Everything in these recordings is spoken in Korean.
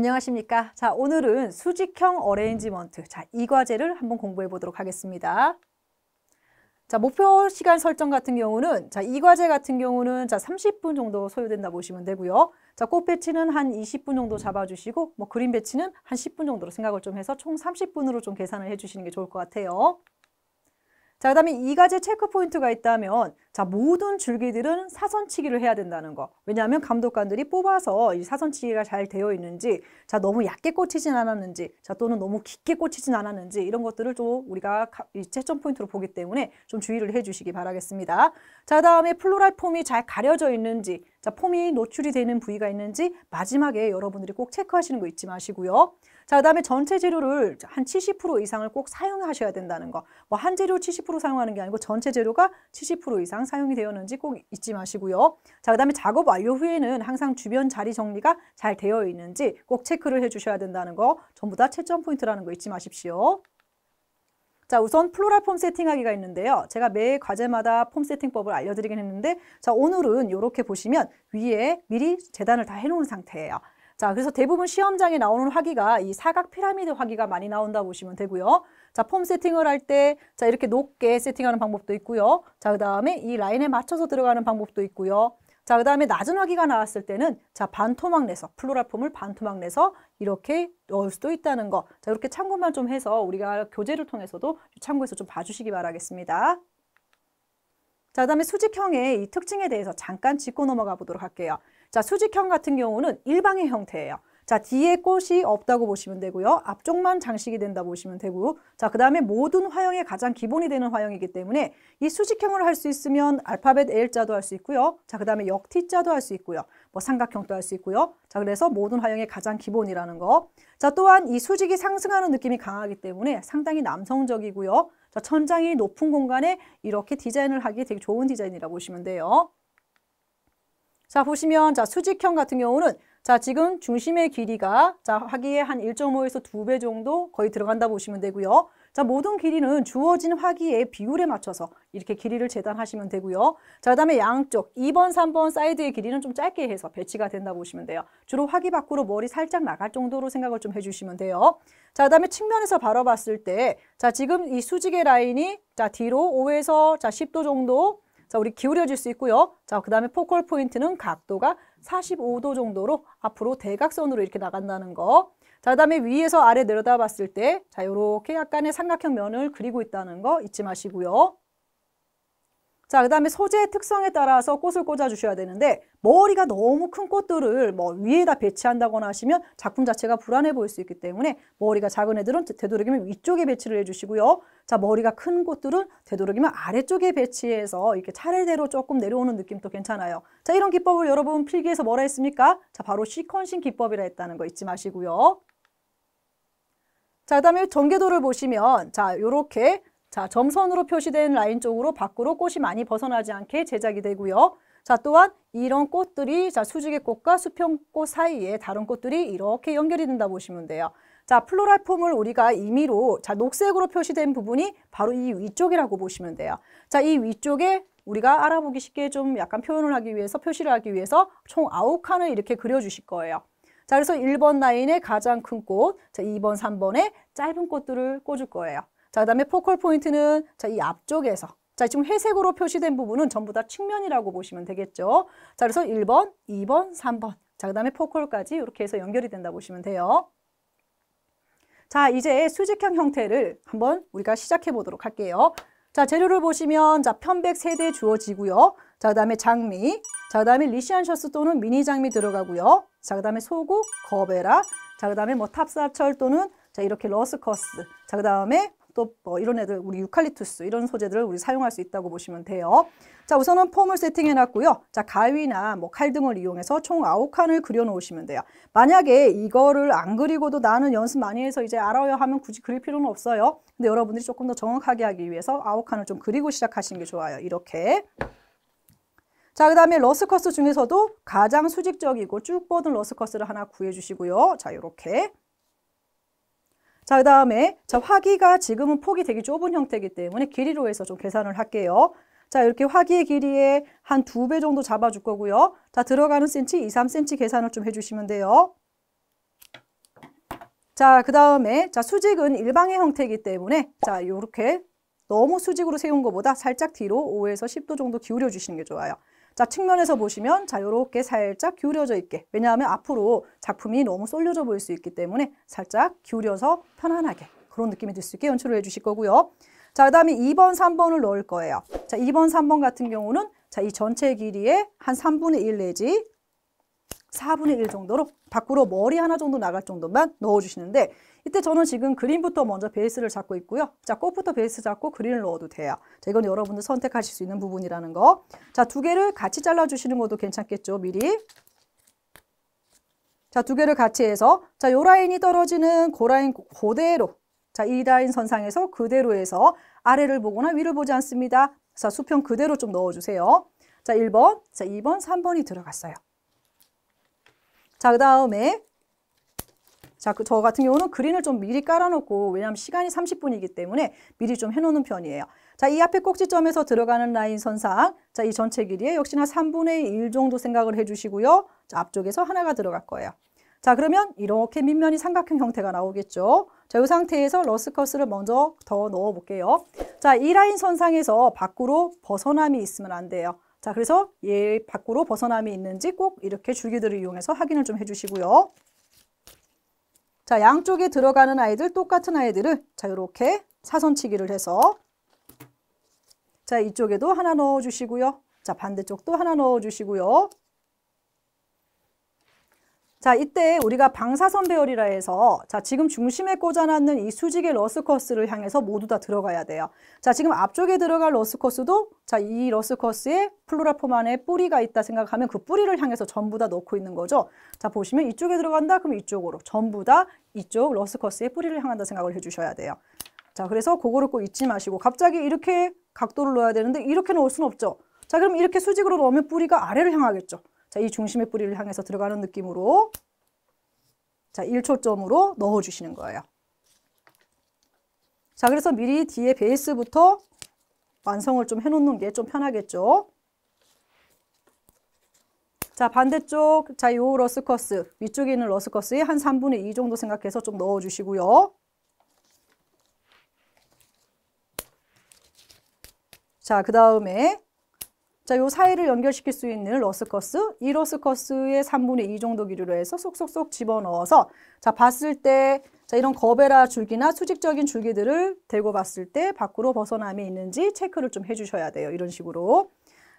안녕하십니까. 자, 오늘은 수직형 어레인지먼트. 자, 이 과제를 한번 공부해 보도록 하겠습니다. 자, 목표 시간 설정 같은 경우는 이 과제 같은 경우는 30분 정도 소요된다 보시면 되고요. 자, 꽃 배치는 한 20분 정도 잡아주시고, 그림 배치는 한 10분 정도로 생각을 좀 해서 총 30분으로 좀 계산을 해주시는 게 좋을 것 같아요. 자, 그 다음에 이 과제 체크 포인트가 있다면, 모든 줄기들은 사선치기를 해야 된다는 거. 왜냐하면 감독관들이 뽑아서 이 사선치기가 잘 되어 있는지, 너무 얕게 꽂히진 않았는지, 또는 너무 깊게 꽂히진 않았는지, 이런 것들을 좀 우리가 이 채점 포인트로 보기 때문에 좀 주의를 해 주시기 바라겠습니다. 자, 그 다음에 플로랄 폼이 잘 가려져 있는지, 폼이 노출이 되는 부위가 있는지, 마지막에 여러분들이 꼭 체크하시는 거 잊지 마시고요. 자, 그 다음에 전체 재료를 한 70% 이상을 꼭 사용하셔야 된다는 거. 한 재료 70% 사용하는 게 아니고 전체 재료가 70% 이상 사용이 되었는지 꼭 잊지 마시고요. 자, 그 다음에 작업 완료 후에는 항상 주변 자리 정리가 잘 되어 있는지 꼭 체크를 해주셔야 된다는 거. 전부 다 채점 포인트라는 거 잊지 마십시오. 자, 우선 플로랄 폼 세팅하기가 있는데요. 제가 매 과제마다 폼 세팅법을 알려드리긴 했는데, 자, 오늘은 이렇게 보시면 위에 미리 재단을 다 해놓은 상태예요. 자, 그래서 대부분 시험장에 나오는 화기가 이 사각 피라미드 화기가 많이 나온다 보시면 되고요. 자, 폼 세팅을 할 때, 이렇게 높게 세팅하는 방법도 있고요. 자, 그 다음에 이 라인에 맞춰서 들어가는 방법도 있고요. 자, 그 다음에 낮은 화기가 나왔을 때는, 반토막 내서, 플로랄 폼을 반토막 내서 이렇게 넣을 수도 있다는 거. 자, 이렇게 참고만 좀 해서 우리가 교재를 통해서도 참고해서 좀 봐주시기 바라겠습니다. 자, 그 다음에 수직형의 이 특징에 대해서 잠깐 짚고 넘어가 보도록 할게요. 자, 수직형 같은 경우는 일방의 형태예요. 자, 뒤에 꽃이 없다고 보시면 되고요. 앞쪽만 장식이 된다 보시면 되고, 자, 그 다음에 모든 화형의 가장 기본이 되는 화형이기 때문에 이 수직형을 할 수 있으면 알파벳 L자도 할 수 있고요. 자, 그 다음에 역T자도 할 수 있고요. 삼각형도 할 수 있고요. 자, 그래서 모든 화형의 가장 기본이라는 거. 자, 또한 이 수직이 상승하는 느낌이 강하기 때문에 상당히 남성적이고요. 자, 천장이 높은 공간에 이렇게 디자인을 하기 되게 좋은 디자인이라고 보시면 돼요. 자, 보시면 수직형 같은 경우는 지금 중심의 길이가 화기의 한 1.5에서 2배 정도 거의 들어간다 보시면 되고요. 자, 모든 길이는 주어진 화기의 비율에 맞춰서 이렇게 길이를 재단하시면 되고요. 자, 그다음에 양쪽 2번, 3번 사이드의 길이는 좀 짧게 해서 배치가 된다 보시면 돼요. 주로 화기 밖으로 머리 살짝 나갈 정도로 생각을 좀 해주시면 돼요. 자, 그다음에 측면에서 바라봤을 때, 지금 이 수직의 라인이 뒤로 5에서 10도 정도 우리 기울여질 수 있고요. 자, 그 다음에 포컬 포인트는 각도가 45도 정도로 앞으로 대각선으로 이렇게 나간다는 거. 자, 그 다음에 위에서 아래 내려다 봤을 때, 이렇게 약간의 삼각형 면을 그리고 있다는 거 잊지 마시고요. 자, 그 다음에 소재의 특성에 따라서 꽃을 꽂아 주셔야 되는데, 머리가 너무 큰 꽃들을 위에다 배치한다거나 하시면 작품 자체가 불안해 보일 수 있기 때문에 머리가 작은 애들은 되도록이면 위쪽에 배치를 해주시고요. 자, 머리가 큰 꽃들은 되도록이면 아래쪽에 배치해서 이렇게 차례대로 조금 내려오는 느낌도 괜찮아요. 자, 이런 기법을 여러분 필기에서 뭐라 했습니까? 자, 바로 시퀀싱 기법이라 했다는 거 잊지 마시고요. 자, 그 다음에 전개도를 보시면, 요렇게 점선으로 표시된 라인 쪽으로 밖으로 꽃이 많이 벗어나지 않게 제작이 되고요. 자, 또한 이런 꽃들이 수직의 꽃과 수평꽃 사이에 다른 꽃들이 이렇게 연결이 된다 보시면 돼요. 자, 플로랄 폼을 우리가 임의로 녹색으로 표시된 부분이 바로 이 위쪽이라고 보시면 돼요. 자, 이 위쪽에 우리가 알아보기 쉽게 좀 약간 표현을 하기 위해서, 표시를 하기 위해서 총 9칸을 이렇게 그려주실 거예요. 자, 그래서 1번 라인에 가장 큰 꽃, 2번, 3번에 짧은 꽃들을 꽂을 거예요. 자, 그 다음에 포컬 포인트는 이 앞쪽에서, 지금 회색으로 표시된 부분은 전부 다 측면이라고 보시면 되겠죠. 자, 그래서 1번, 2번, 3번. 자, 그 다음에 포컬까지 이렇게 해서 연결이 된다 보시면 돼요. 자, 이제 수직형 형태를 한번 우리가 시작해 보도록 할게요. 자, 재료를 보시면 편백 3대 주어지고요. 자, 그 다음에 장미, 자, 그 다음에 리시안 셔츠 또는 미니 장미 들어가고요. 자, 그 다음에 소국, 거베라, 자, 그 다음에 탑사철 또는 이렇게 러스커스, 자, 그 다음에 또 이런 애들, 우리 유칼립투스 이런 소재들을 우리 사용할 수 있다고 보시면 돼요. 자, 우선은 폼을 세팅해 놨고요. 자, 가위나 칼 등을 이용해서 총 9칸을 그려 놓으시면 돼요. 만약에 이거를 안 그리고도 나는 연습 많이 해서 이제 알아야 하면 굳이 그릴 필요는 없어요. 근데 여러분들이 조금 더 정확하게 하기 위해서 9칸을 좀 그리고 시작하시는 게 좋아요. 이렇게. 자, 그 다음에 러스커스 중에서도 가장 수직적이고 쭉 뻗은 러스커스를 하나 구해주시고요. 자, 이렇게. 자, 그 다음에 화기가 지금은 폭이 되게 좁은 형태이기 때문에 길이로 해서 좀 계산을 할게요. 자, 이렇게 화기의 길이에 한 2배 정도 잡아줄 거고요. 자, 들어가는 센치 2, 3cm 계산을 좀 해주시면 돼요. 자, 그 다음에 자, 수직은 일방의 형태이기 때문에 자, 요렇게 너무 수직으로 세운 것보다 살짝 뒤로 5에서 10도 정도 기울여 주시는 게 좋아요. 자, 측면에서 보시면 자, 요렇게 살짝 기울여져 있게. 왜냐하면 앞으로 작품이 너무 쏠려져 보일 수 있기 때문에 살짝 기울여서 편안하게 그런 느낌이 들 수 있게 연출을 해 주실 거고요. 자, 그 다음에 2번, 3번을 넣을 거예요. 자, 2번, 3번 같은 경우는 자, 이 전체 길이의 한 3분의 1 내지 4분의 1 정도로 밖으로 머리 하나 정도 나갈 정도만 넣어주시는데 이때 저는 지금 그린부터 먼저 베이스를 잡고 있고요. 자, 꽃부터 베이스 잡고 그린을 넣어도 돼요. 자, 이건 여러분들 선택하실 수 있는 부분이라는 거. 자, 두 개를 같이 잘라주시는 것도 괜찮겠죠, 미리. 자, 두 개를 같이 해서 자, 요 라인이 떨어지는 그 라인 그대로 자, 이 라인 선상에서 그대로 해서 아래를 보거나 위를 보지 않습니다. 자, 수평 그대로 좀 넣어주세요. 자, 1번, 자, 2번, 3번이 들어갔어요. 자, 그 다음에 자, 저 같은 경우는 그린을 좀 미리 깔아놓고 왜냐하면 시간이 30분이기 때문에 미리 좀 해놓는 편이에요. 자, 이 앞에 꼭지점에서 들어가는 라인 선상 자, 이 전체 길이에 역시나 3분의 1 정도 생각을 해주시고요. 자, 앞쪽에서 하나가 들어갈 거예요. 자, 그러면 이렇게 밑면이 삼각형 형태가 나오겠죠. 자, 이 상태에서 러스커스를 먼저 더 넣어 볼게요. 자, 이 라인 선상에서 밖으로 벗어남이 있으면 안 돼요. 자, 그래서 얘 밖으로 벗어남이 있는지 꼭 이렇게 줄기들을 이용해서 확인을 좀 해주시고요. 자, 양쪽에 들어가는 아이들, 똑같은 아이들을 자, 이렇게 사선치기를 해서 자, 이쪽에도 하나 넣어주시고요. 자, 반대쪽도 하나 넣어주시고요. 자, 이때 우리가 방사선 배열이라 해서 자, 지금 중심에 꽂아놨는 이 수직의 러스커스를 향해서 모두 다 들어가야 돼요. 자, 지금 앞쪽에 들어갈 러스커스도 자, 이 러스커스에 플로라폼 안에 뿌리가 있다 생각하면 그 뿌리를 향해서 전부 다 넣고 있는 거죠. 자, 보시면 이쪽에 들어간다 그럼 이쪽으로 전부 다 이쪽 러스커스의 뿌리를 향한다 생각을 해주셔야 돼요. 자, 그래서 그거를 꼭 잊지 마시고 갑자기 이렇게 각도를 넣어야 되는데 이렇게 넣을 수는 없죠. 자, 그럼 이렇게 수직으로 넣으면 뿌리가 아래를 향하겠죠. 자, 이 중심의 뿌리를 향해서 들어가는 느낌으로 자, 1초점으로 넣어주시는 거예요. 자, 그래서 미리 뒤에 베이스부터 완성을 좀 해놓는 게 좀 편하겠죠. 자, 반대쪽 자, 요 러스커스 위쪽에 있는 러스커스에 한 3분의 2 정도 생각해서 좀 넣어주시고요. 자, 그 다음에 자, 요 사이를 연결시킬 수 있는 러스커스, 이 러스커스의 3분의 2 정도 길이로 해서 쏙쏙쏙 집어넣어서 자, 봤을 때 자, 이런 거베라 줄기나 수직적인 줄기들을 대고 봤을 때 밖으로 벗어남이 있는지 체크를 좀 해주셔야 돼요. 이런 식으로.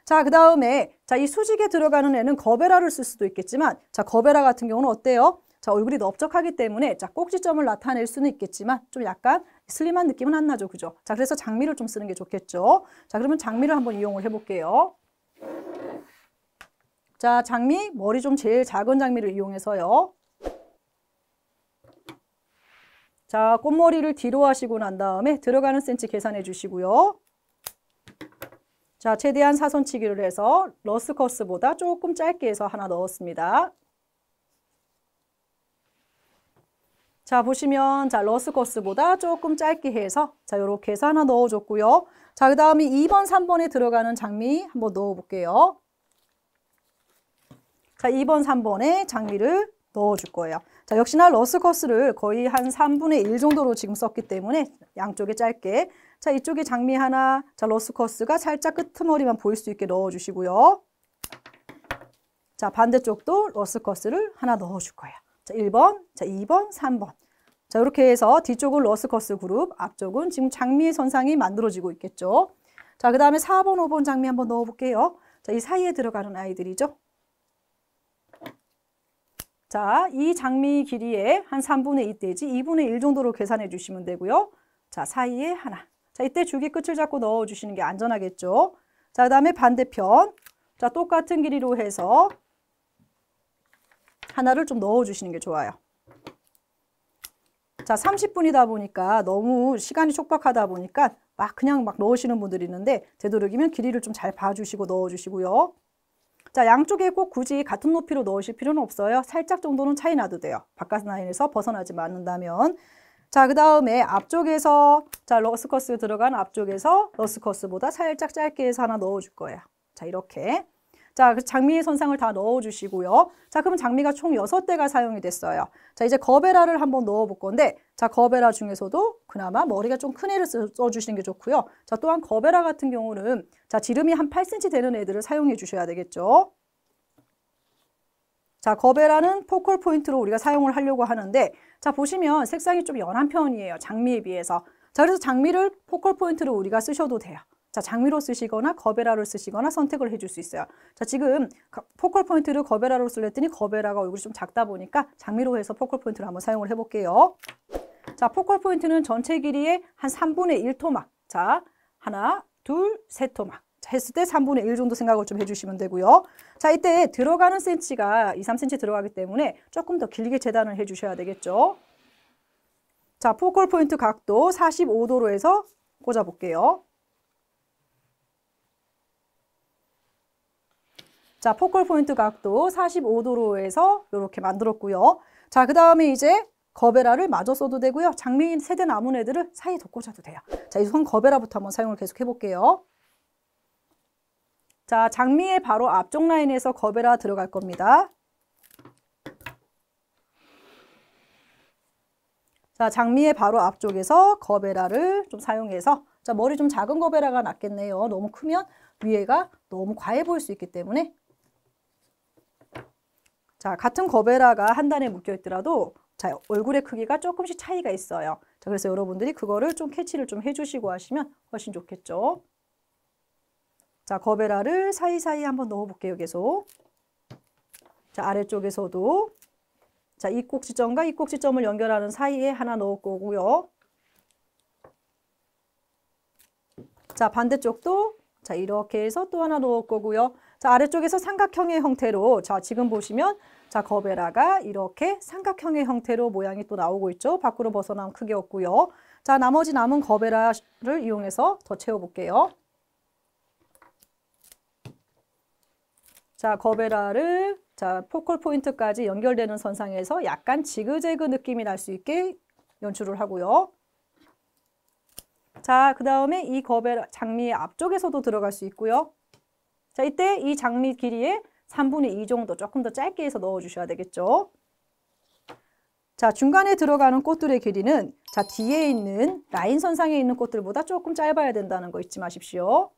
자, 그 다음에 자, 이 수직에 들어가는 애는 거베라를 쓸 수도 있겠지만 자, 거베라 같은 경우는 어때요? 자, 얼굴이 넓적하기 때문에 자, 꼭지점을 나타낼 수는 있겠지만 좀 약간 슬림한 느낌은 안 나죠. 그죠? 자, 그래서 장미를 좀 쓰는 게 좋겠죠. 자, 그러면 장미를 한번 이용을 해볼게요. 자, 장미, 머리 좀 제일 작은 장미를 이용해서요. 자, 꽃머리를 뒤로 하시고 난 다음에 들어가는 센치 계산해 주시고요. 자, 최대한 사선치기를 해서 러스커스보다 조금 짧게 해서 하나 넣었습니다. 자, 보시면 자, 러스커스보다 조금 짧게 해서 자, 요렇게 해서 하나 넣어줬고요. 자, 그 다음에 2번, 3번에 들어가는 장미 한번 넣어볼게요. 자, 2번, 3번에 장미를 넣어줄 거예요. 자, 역시나 러스커스를 거의 한 3분의 1 정도로 지금 썼기 때문에 양쪽에 짧게. 자, 이쪽에 장미 하나, 자, 러스커스가 살짝 끄트머리만 보일 수 있게 넣어주시고요. 자, 반대쪽도 러스커스를 하나 넣어줄 거예요. 자, 1번, 자, 2번, 3번. 자, 이렇게 해서 뒤쪽은 러스커스 그룹, 앞쪽은 지금 장미의 선상이 만들어지고 있겠죠. 자, 그 다음에 4번, 5번 장미 한번 넣어볼게요. 자, 이 사이에 들어가는 아이들이죠. 자, 이 장미 길이에 한 3분의 2 내지 2분의 1 정도로 계산해 주시면 되고요. 자, 사이에 하나. 자, 이때 줄기 끝을 잡고 넣어주시는 게 안전하겠죠. 자, 그 다음에 반대편. 자, 똑같은 길이로 해서 하나를 좀 넣어주시는 게 좋아요. 자, 30분이다 보니까 너무 시간이 촉박하다 보니까 그냥 막 넣으시는 분들이 있는데 되도록이면 길이를 좀 잘 봐주시고 넣어주시고요. 자, 양쪽에 꼭 굳이 같은 높이로 넣으실 필요는 없어요. 살짝 정도는 차이 나도 돼요. 바깥 라인에서 벗어나지 않는다면. 자, 그 다음에 앞쪽에서 자, 러스커스 들어간 앞쪽에서 러스커스보다 살짝 짧게 해서 하나 넣어줄 거예요. 자, 이렇게. 자, 그 장미의 선상을 다 넣어주시고요. 자, 그럼 장미가 총 6대가 사용이 됐어요. 자, 이제 거베라를 한번 넣어볼 건데, 자, 거베라 중에서도 그나마 머리가 좀 큰 애를 써주시는 게 좋고요. 자, 또한 거베라 같은 경우는 자, 지름이 한 8cm 되는 애들을 사용해 주셔야 되겠죠. 자, 거베라는 포컬 포인트로 우리가 사용을 하려고 하는데, 자, 보시면 색상이 좀 연한 편이에요. 장미에 비해서. 자, 그래서 장미를 포컬 포인트로 우리가 쓰셔도 돼요. 자, 장미로 쓰시거나 거베라로 쓰시거나 선택을 해줄 수 있어요. 자, 지금 포컬 포인트를 거베라로 쓰랬더니 거베라가 얼굴이 좀 작다 보니까 장미로 해서 포컬 포인트를 한번 사용을 해볼게요. 자, 포컬 포인트는 전체 길이의 한 3분의 1 토막. 자, 하나, 둘, 셋 토막. 자, 했을 때 3분의 1 정도 생각을 좀 해주시면 되고요. 자, 이때 들어가는 센치가 2, 3cm 들어가기 때문에 조금 더 길게 재단을 해주셔야 되겠죠. 자, 포컬 포인트 각도 45도로 해서 꽂아볼게요. 자, 포컬 포인트 각도 45도로 해서 이렇게 만들었고요. 자, 그 다음에 이제 거베라를 마저 써도 되고요. 장미 세대 남은 애들을 사이에 더 꽂아도 돼요. 자, 우선 거베라부터 한번 사용을 계속 해볼게요. 자, 장미의 바로 앞쪽 라인에서 거베라 들어갈 겁니다. 자, 장미의 바로 앞쪽에서 거베라를 좀 사용해서, 자, 머리 좀 작은 거베라가 낫겠네요. 너무 크면 위에가 너무 과해 보일 수 있기 때문에. 자, 같은 거베라가 한 단에 묶여 있더라도 자, 얼굴의 크기가 조금씩 차이가 있어요. 자, 그래서 여러분들이 그거를 좀 캐치를 좀 해주시고 하시면 훨씬 좋겠죠. 자, 거베라를 사이사이 한번 넣어볼게요. 계속. 자, 아래쪽에서도 자, 이 꼭지점과 이 꼭지점을 연결하는 사이에 하나 넣을 거고요. 자, 반대쪽도 자, 이렇게 해서 또 하나 넣을 거고요. 자, 아래쪽에서 삼각형의 형태로 자, 지금 보시면 자, 거베라가 이렇게 삼각형의 형태로 모양이 또 나오고 있죠. 밖으로 벗어나면 크게 없고요. 자, 나머지 남은 거베라를 이용해서 더 채워볼게요. 자, 거베라를 자, 포컬 포인트까지 연결되는 선상에서 약간 지그재그 느낌이 날 수 있게 연출을 하고요. 자, 그 다음에 이 거베라 장미의 앞쪽에서도 들어갈 수 있고요. 자, 이때 이 장미 길이의 3분의 2 정도 조금 더 짧게 해서 넣어주셔야 되겠죠. 자, 중간에 들어가는 꽃들의 길이는 자, 뒤에 있는 라인 선상에 있는 꽃들보다 조금 짧아야 된다는 거 잊지 마십시오.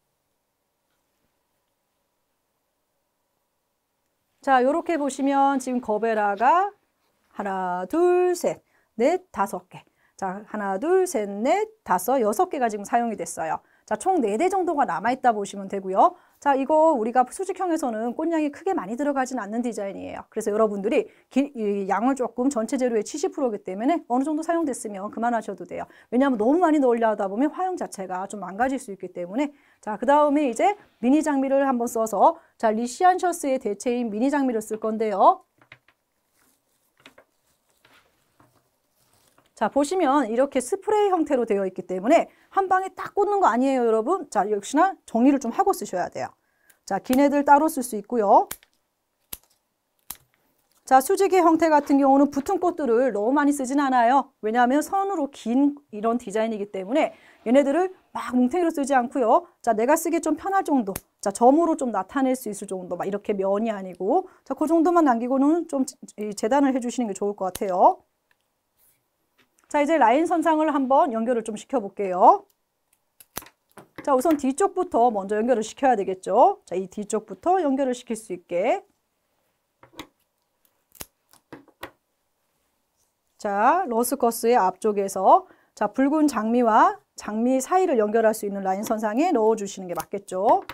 자, 이렇게 보시면 지금 거베라가 하나, 둘, 셋, 넷, 5개. 자, 하나, 둘, 셋, 넷, 5, 6개가 지금 사용이 됐어요. 자, 총 4대 정도가 남아있다 보시면 되고요. 자, 이거 우리가 수직형에서는 꽃양이 크게 많이 들어가진 않는 디자인이에요. 그래서 여러분들이 이 양을 조금 전체 재료의 70%이기 때문에 어느 정도 사용됐으면 그만하셔도 돼요. 왜냐하면 너무 많이 넣으려 하다 보면 화형 자체가 좀 망가질 수 있기 때문에. 자, 그 다음에 이제 미니 장미를 한번 써서 자, 리시안셔스의 대체인 미니 장미를 쓸 건데요. 자, 보시면 이렇게 스프레이 형태로 되어 있기 때문에 한 방에 딱 꽂는 거 아니에요, 여러분. 자, 역시나 정리를 좀 하고 쓰셔야 돼요. 자, 긴 애들 따로 쓸 수 있고요. 자, 수직의 형태 같은 경우는 붙은 꽃들을 너무 많이 쓰진 않아요. 왜냐하면 선으로 긴 이런 디자인이기 때문에 얘네들을 막 뭉탱이로 쓰지 않고요. 자, 내가 쓰기 좀 편할 정도. 자, 점으로 좀 나타낼 수 있을 정도. 막 이렇게 면이 아니고. 자, 그 정도만 남기고는 좀 재단을 해주시는 게 좋을 것 같아요. 자, 이제 라인 선상을 한번 연결을 좀 시켜볼게요. 자, 우선 뒤쪽부터 먼저 연결을 시켜야 되겠죠. 자, 이 뒤쪽부터 연결을 시킬 수 있게. 자, 러스커스의 앞쪽에서 자, 붉은 장미와 장미 사이를 연결할 수 있는 라인 선상에 넣어주시는 게 맞겠죠.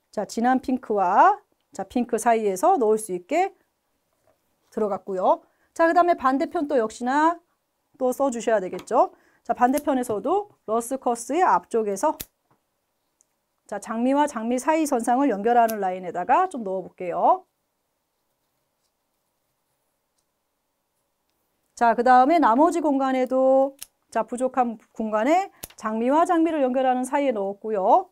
자, 진한 핑크와 자, 핑크 사이에서 넣을 수 있게 들어갔고요. 자, 그 다음에 반대편 또 역시나 또 써주셔야 되겠죠. 자, 반대편에서도 러스커스의 앞쪽에서 자, 장미와 장미 사이 선상을 연결하는 라인에다가 좀 넣어볼게요. 자, 그 다음에 나머지 공간에도 자, 부족한 공간에 장미와 장미를 연결하는 사이에 넣었고요.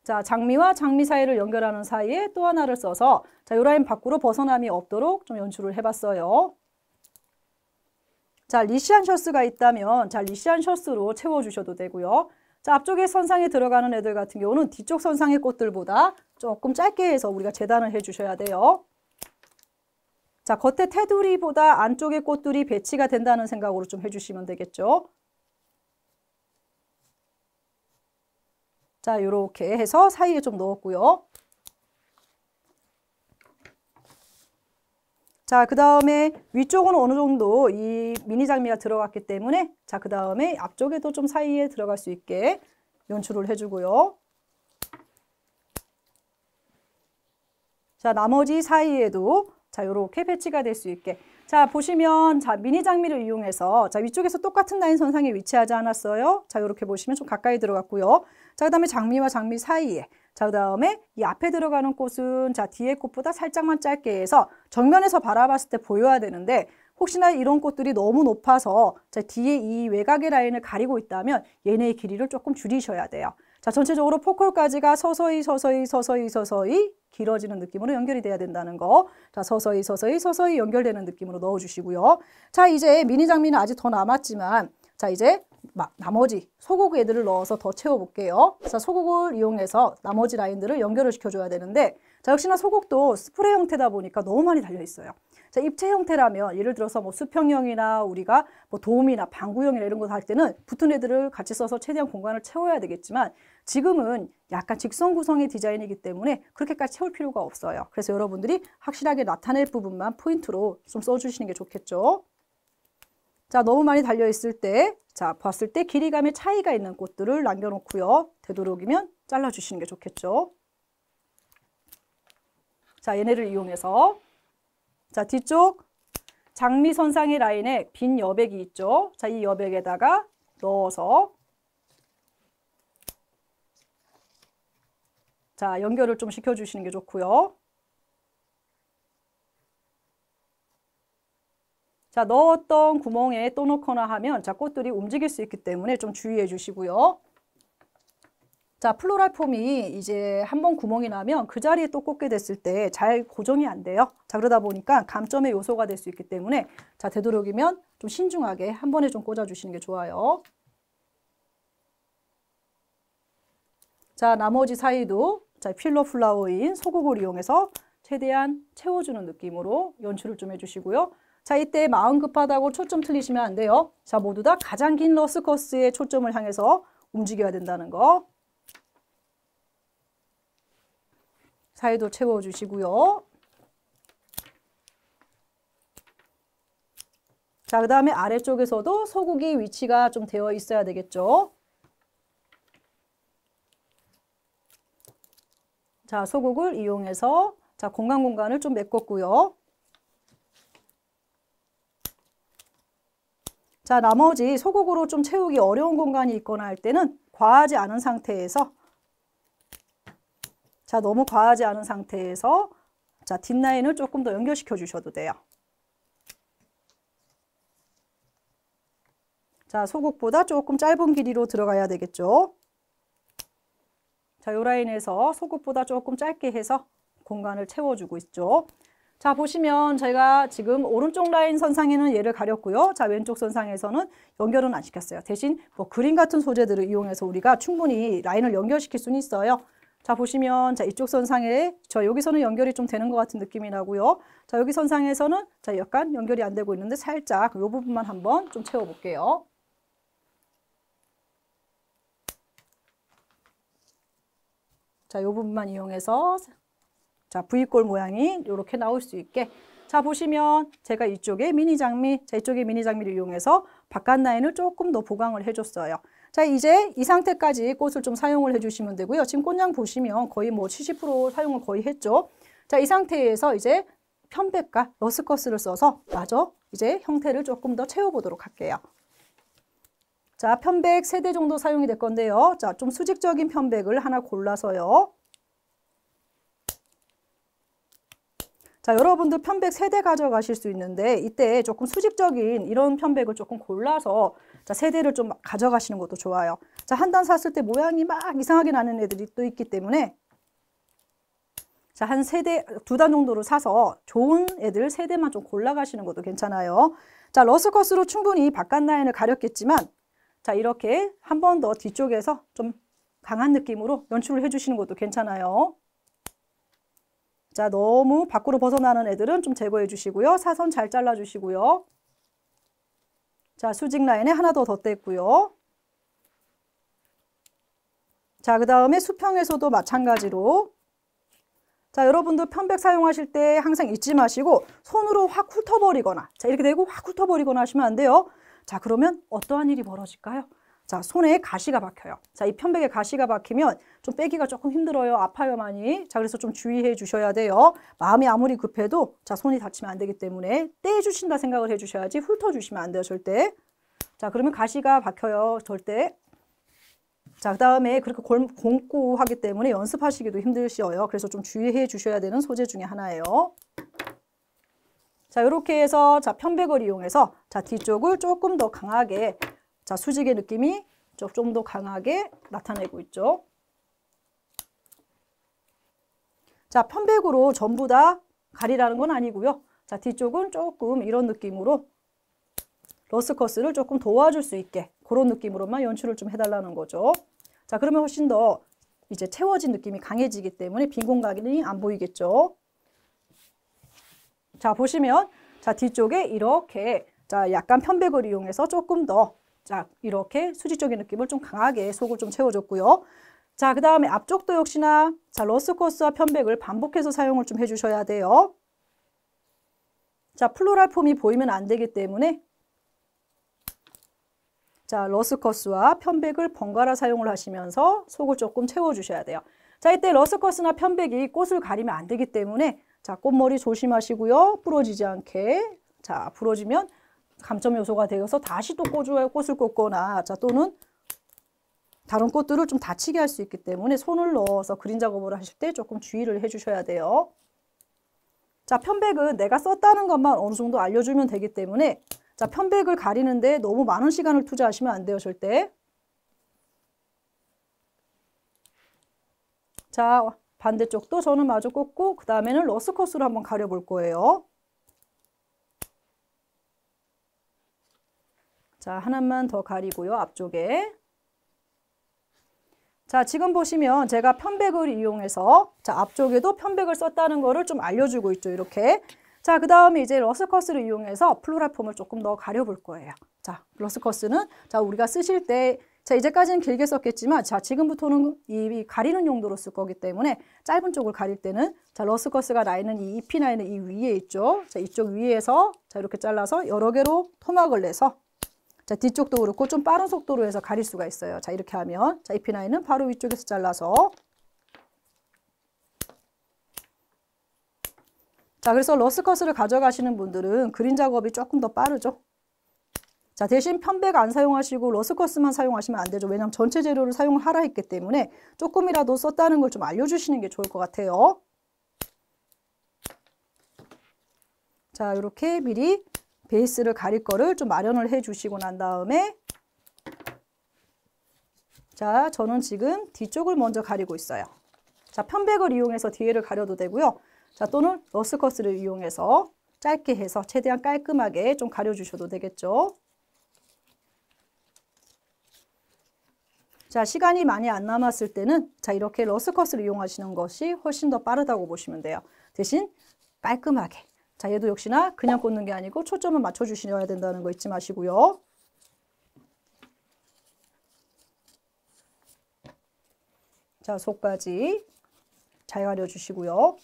자, 장미와 장미 사이를 연결하는 사이에 또 하나를 써서 자, 이 라인 밖으로 벗어남이 없도록 좀 연출을 해봤어요. 자, 리시안 셔츠가 있다면 자, 리시안 셔츠로 채워주셔도 되고요. 자, 앞쪽에 선상에 들어가는 애들 같은 경우는 뒤쪽 선상의 꽃들보다 조금 짧게 해서 우리가 재단을 해주셔야 돼요. 자, 겉에 테두리보다 안쪽의 꽃들이 배치가 된다는 생각으로 좀 해주시면 되겠죠. 자, 이렇게 해서 사이에 좀 넣었고요. 자, 그 다음에 위쪽은 어느 정도 이 미니 장미가 들어갔기 때문에 자, 그 다음에 앞쪽에도 좀 사이에 들어갈 수 있게 연출을 해주고요. 자, 나머지 사이에도 자, 요렇게 배치가 될 수 있게. 자, 보시면 자, 미니 장미를 이용해서 자, 위쪽에서 똑같은 라인 선상에 위치하지 않았어요? 자, 요렇게 보시면 좀 가까이 들어갔고요. 자, 그 다음에 장미와 장미 사이에 자, 그 다음에 이 앞에 들어가는 꽃은 자, 뒤에 꽃보다 살짝만 짧게 해서 정면에서 바라봤을 때 보여야 되는데 혹시나 이런 꽃들이 너무 높아서 자, 뒤에 이 외곽의 라인을 가리고 있다면 얘네의 길이를 조금 줄이셔야 돼요. 자, 전체적으로 포컬까지가 서서히 길어지는 느낌으로 연결이 돼야 된다는 거. 자, 서서히 연결되는 느낌으로 넣어주시고요. 자, 이제 미니 장미는 아직 더 남았지만 자, 이제 나머지 소국 애들을 넣어서 더 채워볼게요. 자, 소국을 이용해서 나머지 라인들을 연결을 시켜줘야 되는데 자, 역시나 소국도 스프레이 형태다 보니까 너무 많이 달려있어요. 자, 입체 형태라면 예를 들어서 뭐 수평형이나 우리가 뭐 도움이나 방구형이나 이런 거 할 때는 붙은 애들을 같이 써서 최대한 공간을 채워야 되겠지만 지금은 약간 직선 구성의 디자인이기 때문에 그렇게까지 채울 필요가 없어요. 그래서 여러분들이 확실하게 나타낼 부분만 포인트로 좀 써주시는 게 좋겠죠. 자, 너무 많이 달려있을 때, 자, 봤을 때 길이감의 차이가 있는 꽃들을 남겨놓고요. 되도록이면 잘라주시는 게 좋겠죠. 자, 얘네를 이용해서 자, 뒤쪽 장미 선상의 라인에 빈 여백이 있죠. 자, 이 여백에다가 넣어서 자, 연결을 좀 시켜주시는 게 좋고요. 자, 넣었던 구멍에 또 넣거나 하면 자, 꽃들이 움직일 수 있기 때문에 좀 주의해 주시고요. 자, 플로랄 폼이 이제 한번 구멍이 나면 그 자리에 또 꽂게 됐을 때 잘 고정이 안 돼요. 자, 그러다 보니까 감점의 요소가 될 수 있기 때문에 자, 되도록이면 좀 신중하게 한 번에 좀 꽂아 주시는 게 좋아요. 자, 나머지 사이도 자, 필러 플라워인 소국을 이용해서 최대한 채워주는 느낌으로 연출을 좀 해주시고요. 자, 이때 마음 급하다고 초점 틀리시면 안 돼요. 자, 모두 다 가장 긴 러스커스의 초점을 향해서 움직여야 된다는 거. 사이도 채워주시고요. 자, 그 다음에 아래쪽에서도 소국이 위치가 좀 되어 있어야 되겠죠. 자, 소국을 이용해서 자, 공간을 좀 메꿨고요. 자, 나머지 소국으로 좀 채우기 어려운 공간이 있거나 할 때는 과하지 않은 상태에서 자, 너무 과하지 않은 상태에서 자, 뒷라인을 조금 더 연결시켜 주셔도 돼요. 자, 소국보다 조금 짧은 길이로 들어가야 되겠죠. 자, 요 라인에서 소국보다 조금 짧게 해서 공간을 채워주고 있죠. 자, 보시면 제가 지금 오른쪽 라인 선상에는 얘를 가렸고요. 자, 왼쪽 선상에서는 연결은 안 시켰어요. 대신 뭐 그림 같은 소재들을 이용해서 우리가 충분히 라인을 연결시킬 수는 있어요. 자, 보시면 자, 이쪽 선상에 저 여기서는 연결이 좀 되는 것 같은 느낌이 나고요. 자, 여기 선상에서는 자, 약간 연결이 안 되고 있는데 살짝 이 부분만 한번 좀 채워볼게요. 자, 이 부분만 이용해서 자, V꼴 모양이 이렇게 나올 수 있게. 자, 보시면 제가 이쪽에 미니 장미, 자, 이쪽에 미니 장미를 이용해서 바깥 라인을 조금 더 보강을 해줬어요. 자, 이제 이 상태까지 꽃을 좀 사용을 해주시면 되고요. 지금 꽃량 보시면 거의 뭐 70% 사용을 거의 했죠. 자, 이 상태에서 이제 편백과 러스커스를 써서 마저 이제 형태를 조금 더 채워보도록 할게요. 자, 편백 3대 정도 사용이 될 건데요. 자, 좀 수직적인 편백을 하나 골라서요. 자, 여러분들 편백 3대 가져가실 수 있는데 이때 조금 수직적인 이런 편백을 조금 골라서 자, 3대를 좀 가져가시는 것도 좋아요. 자, 한 단 샀을 때 모양이 막 이상하게 나는 애들이 또 있기 때문에 자, 한 2단 정도를 사서 좋은 애들 3대만 좀 골라가시는 것도 괜찮아요. 자, 러스커스로 충분히 바깥 라인을 가렸겠지만 자, 이렇게 한 번 더 뒤쪽에서 좀 강한 느낌으로 연출을 해주시는 것도 괜찮아요. 자, 너무 밖으로 벗어나는 애들은 좀 제거해 주시고요. 사선 잘 잘라 주시고요. 자, 수직 라인에 하나 더 덧댔고요. 자, 그 다음에 수평에서도 마찬가지로 자, 여러분도 편백 사용하실 때 항상 잊지 마시고 손으로 확 훑어버리거나 자, 이렇게 되고 확 훑어버리거나 하시면 안 돼요. 자, 그러면 어떠한 일이 벌어질까요? 자, 손에 가시가 박혀요. 자, 이 편백에 가시가 박히면 좀 빼기가 조금 힘들어요. 아파요, 많이. 자, 그래서 좀 주의해 주셔야 돼요. 마음이 아무리 급해도 자, 손이 다치면 안 되기 때문에 떼주신다 생각을 해 주셔야지 훑어주시면 안 돼요, 절대. 자, 그러면 가시가 박혀요, 절대. 자, 그 다음에 그렇게 곪고 하기 때문에 연습하시기도 힘드셔요. 그래서 좀 주의해 주셔야 되는 소재 중에 하나예요. 자, 이렇게 해서 자, 편백을 이용해서 자, 뒤쪽을 조금 더 강하게 자, 수직의 느낌이 좀 더 강하게 나타내고 있죠. 자, 편백으로 전부 다 가리라는 건 아니고요. 자, 뒤쪽은 조금 이런 느낌으로 러스커스를 조금 도와줄 수 있게 그런 느낌으로만 연출을 좀 해달라는 거죠. 자, 그러면 훨씬 더 이제 채워진 느낌이 강해지기 때문에 빈 공간이 안 보이겠죠. 자, 보시면 자, 뒤쪽에 이렇게 자, 약간 편백을 이용해서 조금 더 자, 이렇게 수직적인 느낌을 좀 강하게 속을 좀 채워줬고요. 자, 그 다음에 앞쪽도 역시나 자, 러스커스와 편백을 반복해서 사용을 좀 해주셔야 돼요. 자, 플로랄 폼이 보이면 안 되기 때문에 자, 러스커스와 편백을 번갈아 사용을 하시면서 속을 조금 채워주셔야 돼요. 자, 이때 러스커스나 편백이 꽃을 가리면 안 되기 때문에 자, 꽃머리 조심하시고요. 부러지지 않게. 자, 부러지면 감점 요소가 되어서 다시 또 꽃을 꽂거나 자, 또는 다른 꽃들을 좀 다치게 할 수 있기 때문에 손을 넣어서 그림 작업을 하실 때 조금 주의를 해주셔야 돼요. 자, 편백은 내가 썼다는 것만 어느 정도 알려주면 되기 때문에 자, 편백을 가리는데 너무 많은 시간을 투자하시면 안 돼요, 절대. 자, 반대쪽도 저는 마저 꽂고 그 다음에는 러스커스로 한번 가려볼 거예요. 자, 하나만 더 가리고요, 앞쪽에. 자, 지금 보시면 제가 편백을 이용해서 자, 앞쪽에도 편백을 썼다는 거를 좀 알려주고 있죠, 이렇게. 자, 그 다음에 이제 러스커스를 이용해서 플로랄 폼을 조금 더 가려볼 거예요. 자, 러스커스는 자, 우리가 쓰실 때 자, 이제까지는 길게 썼겠지만 자, 지금부터는 이 가리는 용도로 쓸 거기 때문에 짧은 쪽을 가릴 때는 자, 러스커스가 나 있는 이 잎이 나 있는 이 위에 있죠. 자, 이쪽 위에서 자, 이렇게 잘라서 여러 개로 토막을 내서 자, 뒤쪽도 그렇고 좀 빠른 속도로 해서 가릴 수가 있어요. 자, 이렇게 하면 자, 잎이 나 있는 바로 위쪽에서 잘라서 자, 그래서 러스커스를 가져가시는 분들은 그림 작업이 조금 더 빠르죠. 자, 대신 편백 안 사용하시고 러스커스만 사용하시면 안 되죠. 왜냐하면 전체 재료를 사용을 하라 했기 때문에 조금이라도 썼다는 걸 좀 알려주시는 게 좋을 것 같아요. 자, 이렇게 미리 베이스를 가릴 거를 좀 마련을 해 주시고 난 다음에 자, 저는 지금 뒤쪽을 먼저 가리고 있어요. 자, 편백을 이용해서 뒤에를 가려도 되고요. 자, 또는 러스커스를 이용해서 짧게 해서 최대한 깔끔하게 좀 가려주셔도 되겠죠. 자, 시간이 많이 안 남았을 때는 자, 이렇게 러스커스를 이용하시는 것이 훨씬 더 빠르다고 보시면 돼요. 대신 깔끔하게. 자, 얘도 역시나 그냥 꽂는 게 아니고 초점을 맞춰주셔야 된다는 거 잊지 마시고요. 자, 속까지 잘 가려주시고요.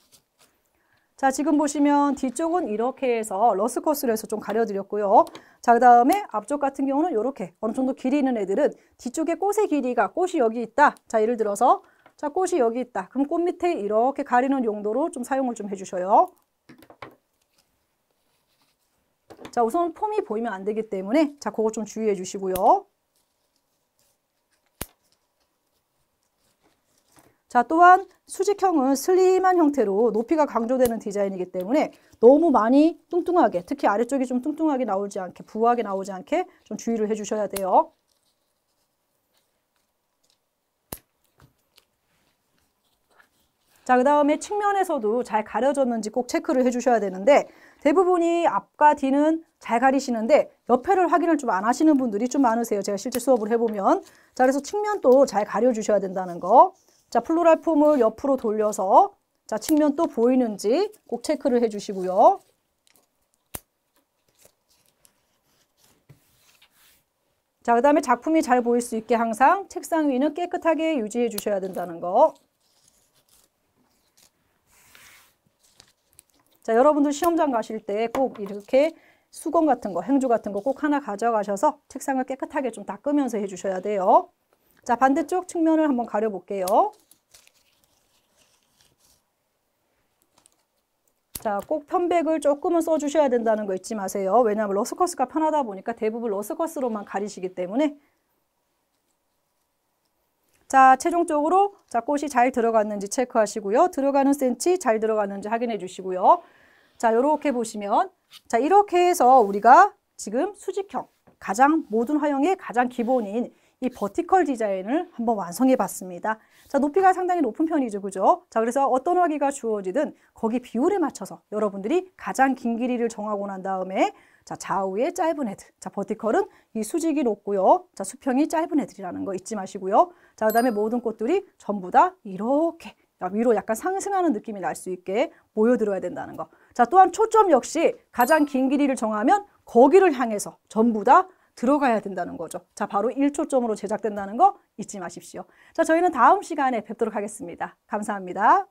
자, 지금 보시면 뒤쪽은 이렇게 해서 러스커스로 해서 좀 가려드렸고요. 자, 그 다음에 앞쪽 같은 경우는 이렇게 어느 정도 길이 있는 애들은 뒤쪽에 꽃의 길이가 꽃이 여기 있다. 자, 예를 들어서 자, 꽃이 여기 있다. 그럼 꽃 밑에 이렇게 가리는 용도로 좀 사용을 좀 해주셔요. 자, 우선 폼이 보이면 안 되기 때문에 자, 그거 좀 주의해 주시고요. 자, 또한 수직형은 슬림한 형태로 높이가 강조되는 디자인이기 때문에 너무 많이 뚱뚱하게, 특히 아래쪽이 좀 뚱뚱하게 나오지 않게, 부하게 나오지 않게 좀 주의를 해 주셔야 돼요. 자, 그 다음에 측면에서도 잘 가려졌는지 꼭 체크를 해 주셔야 되는데 대부분이 앞과 뒤는 잘 가리시는데 옆에를 확인을 좀 안 하시는 분들이 좀 많으세요. 제가 실제 수업을 해보면. 자, 그래서 측면도 잘 가려주셔야 된다는 거. 자, 플로랄 폼을 옆으로 돌려서 자, 측면 또 보이는지 꼭 체크를 해주시고요. 자, 그 다음에 작품이 잘 보일 수 있게 항상 책상 위는 깨끗하게 유지해 주셔야 된다는 거. 자, 여러분들 시험장 가실 때 꼭 이렇게 수건 같은 거, 행주 같은 거 꼭 하나 가져가셔서 책상을 깨끗하게 좀 닦으면서 해주셔야 돼요. 자, 반대쪽 측면을 한번 가려볼게요. 자, 꼭 편백을 조금은 써주셔야 된다는 거 잊지 마세요. 왜냐하면 러스커스가 편하다 보니까 대부분 러스커스로만 가리시기 때문에. 자, 최종적으로 자, 꽃이 잘 들어갔는지 체크하시고요. 들어가는 센치 잘 들어갔는지 확인해 주시고요. 자, 이렇게 보시면 자, 이렇게 해서 우리가 지금 수직형, 가장 모든 화형의 가장 기본인 이 버티컬 디자인을 한번 완성해 봤습니다. 자, 높이가 상당히 높은 편이죠. 그죠? 자, 그래서 어떤 화기가 주어지든 거기 비율에 맞춰서 여러분들이 가장 긴 길이를 정하고 난 다음에 자, 좌우에 짧은 애들. 자, 버티컬은 이 수직이 높고요. 자, 수평이 짧은 애들이라는 거 잊지 마시고요. 자, 그다음에 모든 꽃들이 전부 다 이렇게 위로 약간 상승하는 느낌이 날 수 있게 모여들어야 된다는 거. 자, 또한 초점 역시 가장 긴 길이를 정하면 거기를 향해서 전부 다 들어가야 된다는 거죠. 자, 바로 1초점으로 제작된다는 거 잊지 마십시오. 자, 저희는 다음 시간에 뵙도록 하겠습니다. 감사합니다.